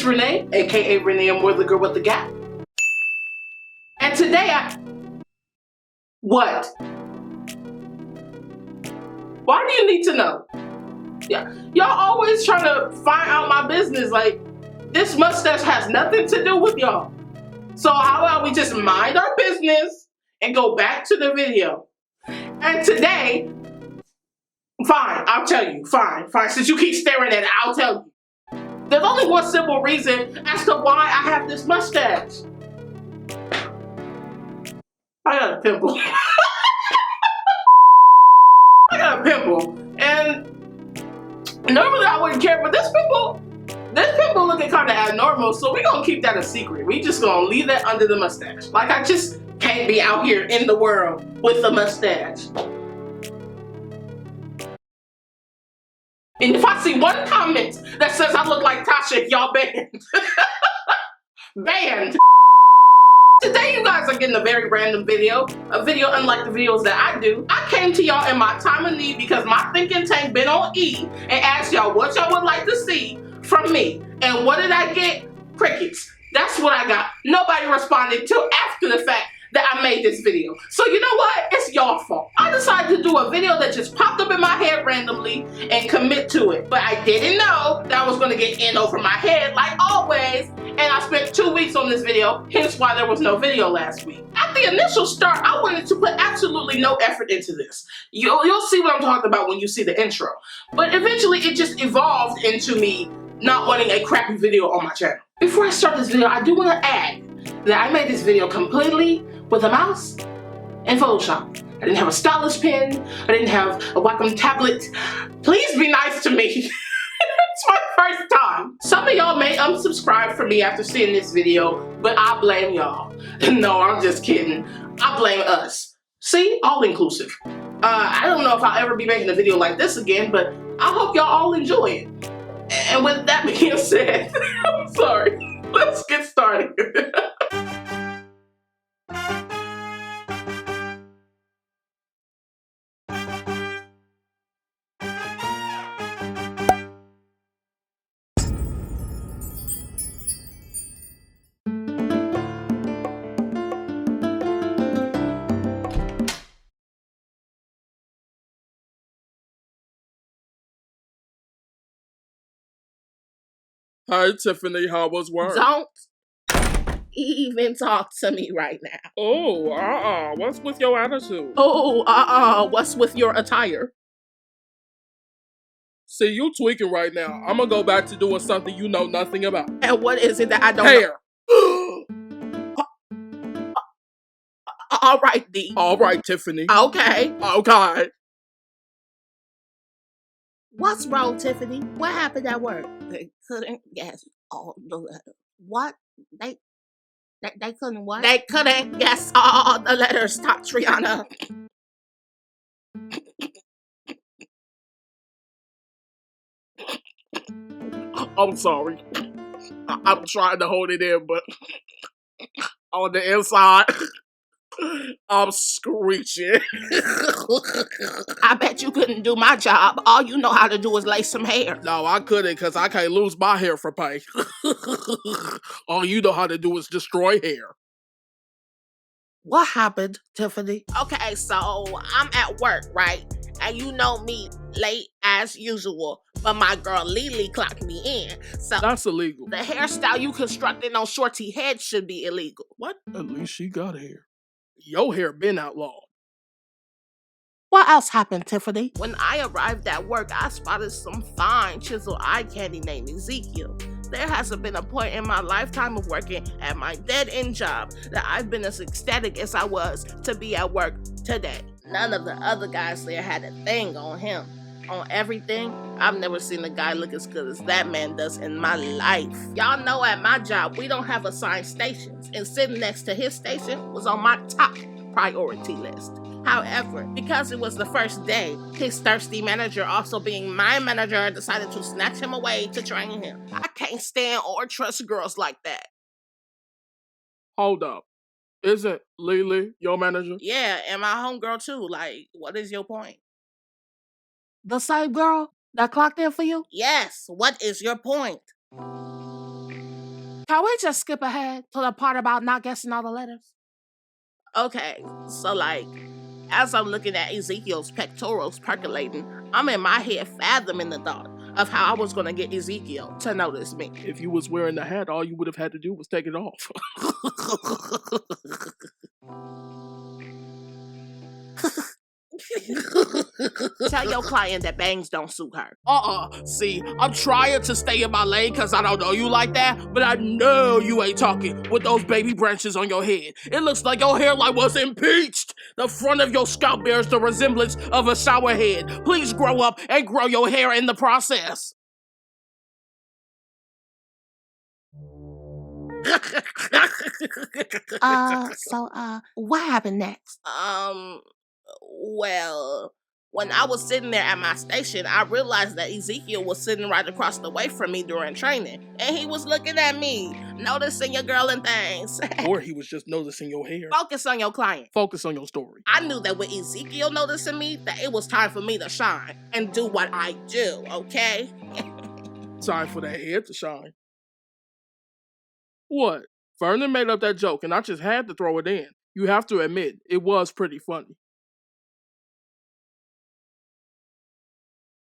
Renee, aka Renee Amour, the girl with the gap. And today What? Why do you need to know? Yeah, y'all always trying to find out my business. Like, this mustache has nothing to do with y'all. So how about we just mind our business and go back to the video? And today, fine, I'll tell you. Fine. Since you keep staring at it, I'll tell you. There's only one simple reason as to why I have this mustache. I got a pimple. I got a pimple. And normally I wouldn't care, but this pimple looking kind of abnormal, so we're gonna keep that a secret. We just gonna leave that under the mustache. Like, I just can't be out here in the world with a mustache. And if I see one comment that says I look like Tasha, y'all banned. Banned. Today you guys are getting a very random video, a video unlike the videos that I do. I came to y'all in my time of need because my thinking tank been on E and asked y'all what y'all would like to see from me. And what did I get? Crickets. That's what I got. Nobody responded till after the fact that I made this video. So you know what? It's y'all fault. I decided to do a video that just popped up in my head randomly and commit to it. But I didn't know that I was gonna get in over my head like always. And I spent 2 weeks on this video, hence why there was no video last week. At the initial start, I wanted to put absolutely no effort into this. You'll see what I'm talking about when you see the intro. But eventually it just evolved into me not wanting a crappy video on my channel. Before I start this video, I do want to add that I made this video completely with a mouse and Photoshop. I didn't have a stylus pen. I didn't have a Wacom tablet. Please be nice to me. It's my first time. Some of y'all may unsubscribe from me after seeing this video, but I blame y'all. No, I'm just kidding. I blame us. See? All inclusive. I don't know if I'll ever be making a video like this again, but I hope y'all all enjoy it. And with that being said, I'm sorry. Let's get started. Hi, Tiffany, how was work? Don't even talk to me right now. Oh, what's with your attitude? What's with your attire? See, you tweaking right now. I'm gonna go back to doing something you know nothing about. And what is it that I don't Hair. know? All right, D. All right, Tiffany. Okay. Okay. What's wrong, Tiffany? What happened at work? They couldn't guess all the letters. What? They couldn't what? They couldn't guess all the letters, Tatiana. I'm sorry. I'm trying to hold it in, but on the inside, I'm screeching. I bet you couldn't do my job. All you know how to do is lace some hair. No, I couldn't because I can't lose my hair for pay. All you know how to do is destroy hair. What happened, Tiffany? Okay, so I'm at work, right? And you know me, late as usual. But my girl Lily clocked me in. So That's illegal. the hairstyle you constructed on Shorty head should be illegal. What? At least she got hair. Your hair been outlawed. What else happened, Tiffany? When I arrived at work, I spotted some fine chisel eye candy named Ezekiel. There hasn't been a point in my lifetime of working at my dead-end job that I've been as ecstatic as I was to be at work today. None of the other guys there had a thing on him. On everything, I've never seen a guy look as good as that man does in my life. Y'all know at my job, we don't have assigned stations, and sitting next to his station was on my top priority list. However, because it was the first day, his thirsty manager, also being my manager, decided to snatch him away to train him. I can't stand or trust girls like that. Hold up. Isn't Lily your manager? Yeah, and my homegirl too. Like, what is your point? The same girl that clocked in for you? Yes, what is your point? Can we just skip ahead to the part about not guessing all the letters? Okay, so like, as I'm looking at Ezekiel's pectorals percolating, I'm in my head fathoming the thought of how I was gonna get Ezekiel to notice me. If you was wearing the hat, all you would have had to do was take it off. Tell your client that bangs don't suit her. See, I'm trying to stay in my lane because I don't know you like that, but I know you ain't talking with those baby branches on your head. It looks like your hairline was impeached. The front of your scalp bears the resemblance of a shower head. Please grow up and grow your hair in the process. What happened next? Well, when I was sitting there at my station, I realized that Ezekiel was sitting right across the way from me during training, and he was looking at me, noticing your girl and things. Or he was just noticing your hair. Focus on your client. Focus on your story. I knew that with Ezekiel noticing me, that it was time for me to shine and do what I do, okay? Time for that head to shine. What? Vernon made up that joke, and I just had to throw it in. You have to admit, it was pretty funny.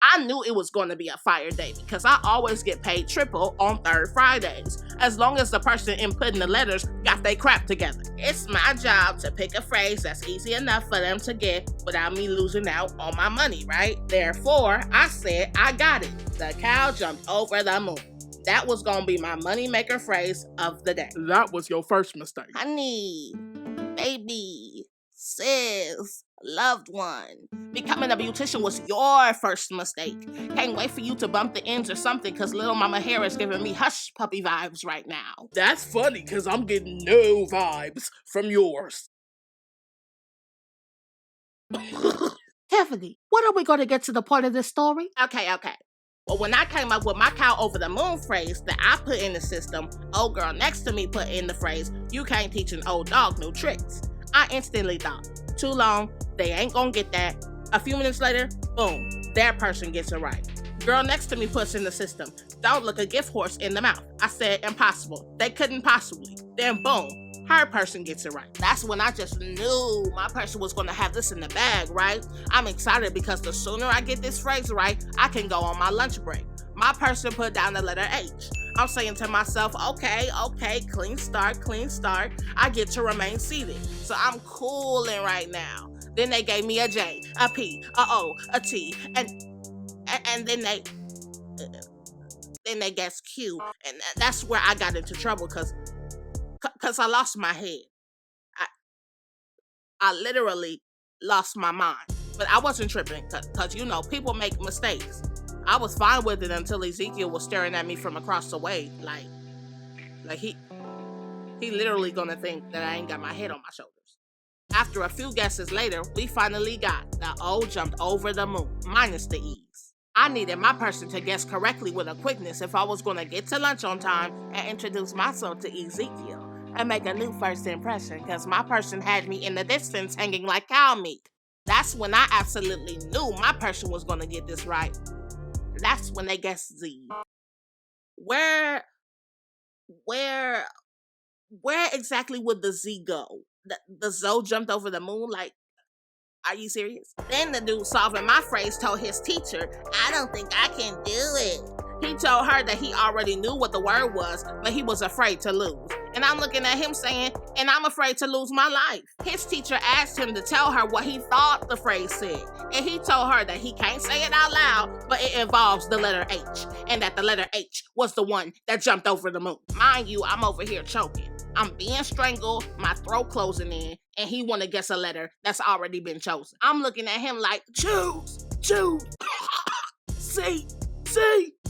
I knew it was going to be a fire day because I always get paid triple on third Fridays, as long as the person inputting the letters got their crap together. It's my job to pick a phrase that's easy enough for them to get without me losing out on my money, right? Therefore, I said I got it. The cow jumped over the moon. That was going to be my moneymaker phrase of the day. That was your first mistake. Honey, baby, sis, loved one. Becoming a beautician was your first mistake. Can't wait for you to bump the ends or something because little mama hair is giving me hush puppy vibes right now. That's funny because I'm getting no vibes from yours. Tiffany, when are we going to get to the point of this story? Okay. Well, when I came up with my cow over the moon phrase that I put in the system, old girl next to me put in the phrase, you can't teach an old dog new tricks. I instantly thought, too long, they ain't gonna get that. A few minutes later, boom, that person gets it right. Girl next to me puts in the system, don't look a gift horse in the mouth. I said, impossible. They couldn't possibly. Then boom, her person gets it right. That's when I just knew my person was gonna have this in the bag, right? I'm excited because the sooner I get this phrase right, I can go on my lunch break. My person put down the letter H. I'm saying to myself, okay, clean start. I get to remain seated. So I'm cooling right now. Then they gave me a J, a P, a O, a T, and then they guessed Q. And that's where I got into trouble because I lost my head. I literally lost my mind. But I wasn't tripping because, you know, people make mistakes. I was fine with it until Ezekiel was staring at me from across the way. Like he literally gonna think that I ain't got my head on my shoulders. After a few guesses later, we finally got the O jumped over the moon, minus the E's. I needed my person to guess correctly with a quickness if I was gonna get to lunch on time and introduce myself to Ezekiel and make a new first impression because my person had me in the distance hanging like cow meat. That's when I absolutely knew my person was gonna get this right. That's when they guessed Z. Where exactly would the Z go? The Zoe jumped over the moon? Like, are you serious? Then the dude solving my phrase told his teacher, I don't think I can do it. He told her that he already knew what the word was, but he was afraid to lose. And I'm looking at him saying, and I'm afraid to lose my life. His teacher asked him to tell her what he thought the phrase said. And he told her that he can't say it out loud, but it involves the letter H. And that the letter H was the one that jumped over the moon. Mind you, I'm over here choking. I'm being strangled, my throat closing in, and he want to guess a letter that's already been chosen. I'm looking at him like, choose, see.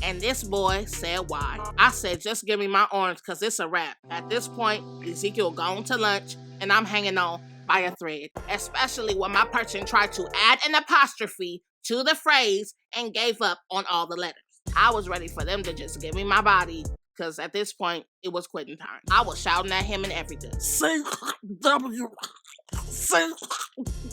And this boy said why. I said, just give me my orange because it's a wrap. At this point, Ezekiel gone to lunch and I'm hanging on by a thread, especially when my person tried to add an apostrophe to the phrase and gave up on all the letters. I was ready for them to just give me my body because at this point, it was quitting time. I was shouting at him and everything. C-W.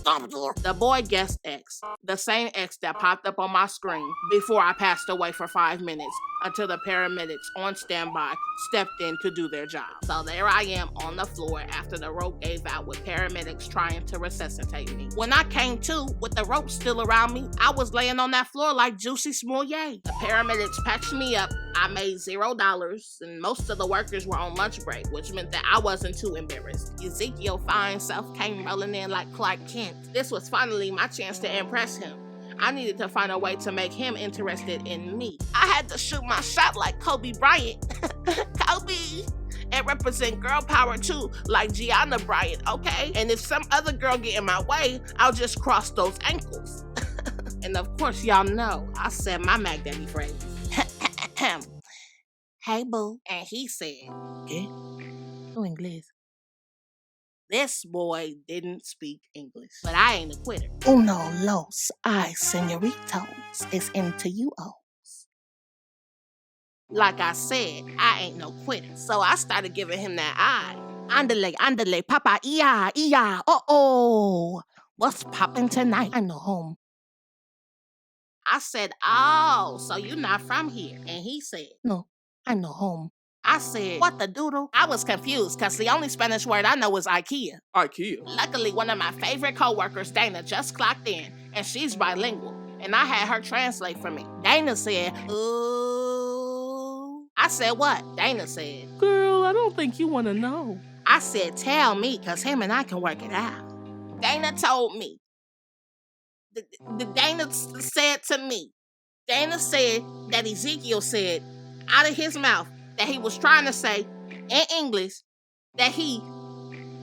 The boy guessed X, the same X that popped up on my screen before I passed away for 5 minutes until the paramedics on standby stepped in to do their job. So there I am on the floor after the rope gave out with paramedics trying to resuscitate me. When I came to, with the rope still around me, I was laying on that floor like Juicy SMULE. The paramedics patched me up. I made $0 and most of the workers were on lunch break, which meant that I wasn't too embarrassed. Ezekiel fine self came rolling in like Clark Kent. This was finally my chance to impress him. I needed to find a way to make him interested in me. I had to shoot my shot like Kobe Bryant. Kobe! And represent girl power too, like Gianna Bryant, okay? And if some other girl get in my way, I'll just cross those ankles. And of course, y'all know, I said my Mac Daddy phrase. Hey boo. And he said, ¿Qué? No inglés. This boy didn't speak English, but I ain't a quitter. Uno, los, ay, señoritos, is into you O's. Like I said, I ain't no quitter, so I started giving him that eye. Andale, papa, iya, oh. What's poppin' tonight? I know home. I said, oh, so you not from here? And he said, no, I know home. I said, what the doodle? I was confused because the only Spanish word I know is IKEA. IKEA? Luckily, one of my favorite coworkers, Dana, just clocked in, and she's bilingual, and I had her translate for me. Dana said, ooh. I said, what? Dana said, Girl, I don't think you want to know. I said, tell me, because him and I can work it out. Dana told me. Dana said to me, Dana said that Ezekiel said out of his mouth that he was trying to say in English that he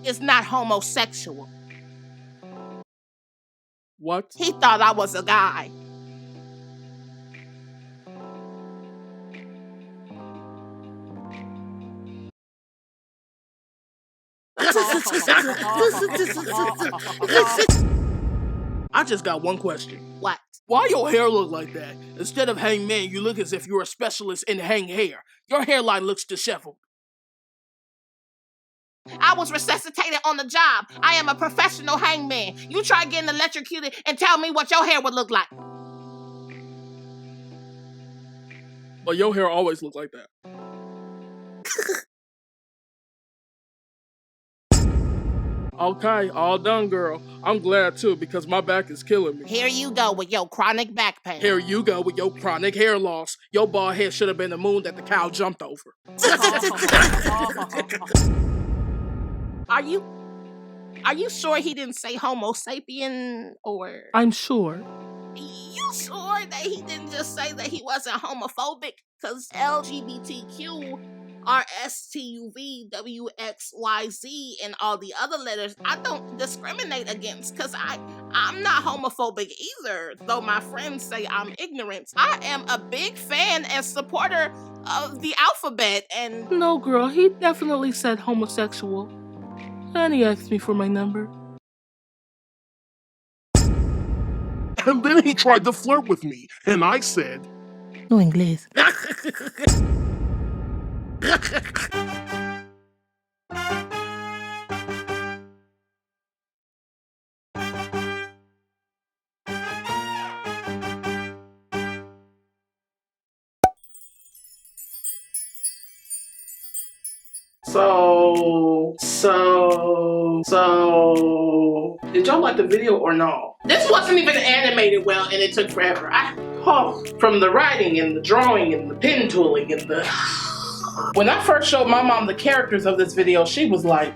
is not homosexual. What? He thought I was a guy. I just got one question. What? Why your hair look like that? Instead of hangman, you look as if you're a specialist in hang hair. Your hairline looks disheveled. I was resuscitated on the job. I am a professional hangman. You try getting electrocuted and tell me what your hair would look like. But your hair always look like that. Okay, all done, girl. I'm glad too, because my back is killing me. Here you go with your chronic back pain. Here you go with your chronic hair loss. Your bald head should have been the moon that the cow jumped over. Are you sure he didn't say homo sapien or? I'm sure. You sure that he didn't just say that he wasn't homophobic? Cause LGBTQ, RSTUVWXYZ, and all the other letters, I don't discriminate against, cause I'm not homophobic either, though my friends say I'm ignorant. I am a big fan and supporter of the alphabet and... No, girl, he definitely said homosexual. And he asked me for my number. And then he tried to flirt with me, and I said, No inglés. So, did y'all like the video or no? This wasn't even animated well and it took forever. From the writing and the drawing and the pen tooling and the... When I first showed my mom the characters of this video, she was like...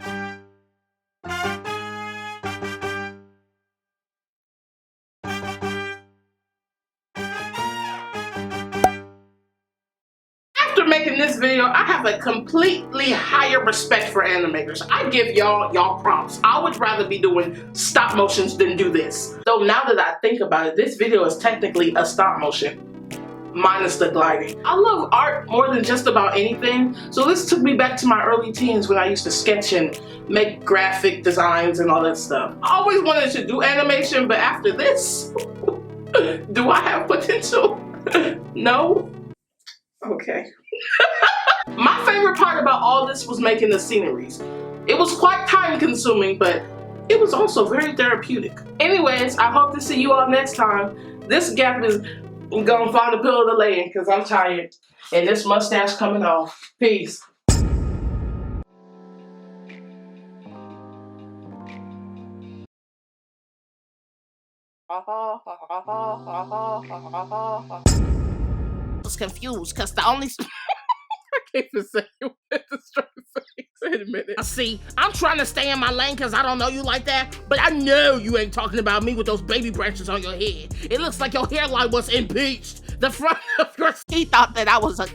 After making this video, I have a completely higher respect for animators. I give y'all props. I would rather be doing stop motions than do this. Though now that I think about it, this video is technically a stop motion, minus the gliding. I love art more than just about anything, so this took me back to my early teens when I used to sketch and make graphic designs and all that stuff. I always wanted to do animation, but after this, do I have potential? No? Okay. My favorite part about all this was making the sceneries. It was quite time consuming, but It was also very therapeutic. Anyways, I hope to see you all next time. This gap is gonna find a pillow to lay in because I'm tired. And this mustache coming off. Peace. I was confused because the only I can't even say what I was trying to say. Wait a minute. See, I'm trying to stay in my lane because I don't know you like that, but I know you ain't talking about me with those baby branches on your head. It looks like your hairline was impeached. The front of your he thought that I was a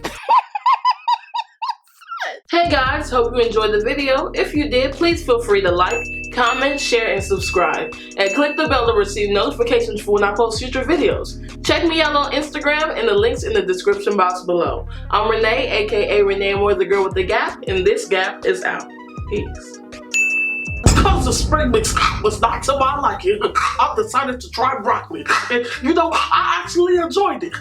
Hey guys, hope you enjoyed the video. If you did, please feel free to like, comment, share, and subscribe. And click the bell to receive notifications for when I post future videos. Check me out on Instagram and the links in the description box below. I'm Renee, aka Renee Moore, the girl with the gap, and this gap is out. Peace. Because the spring mix was not to my liking, I decided to try broccoli. And you know, I actually enjoyed it.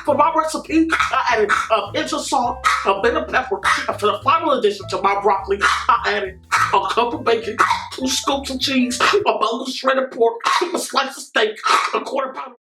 For my recipe, I added a pinch of salt, a bit of pepper, and for the final addition to my broccoli, I added a cup of bacon, 2 scoops of cheese, a bowl of shredded pork, a slice of steak, a quarter pound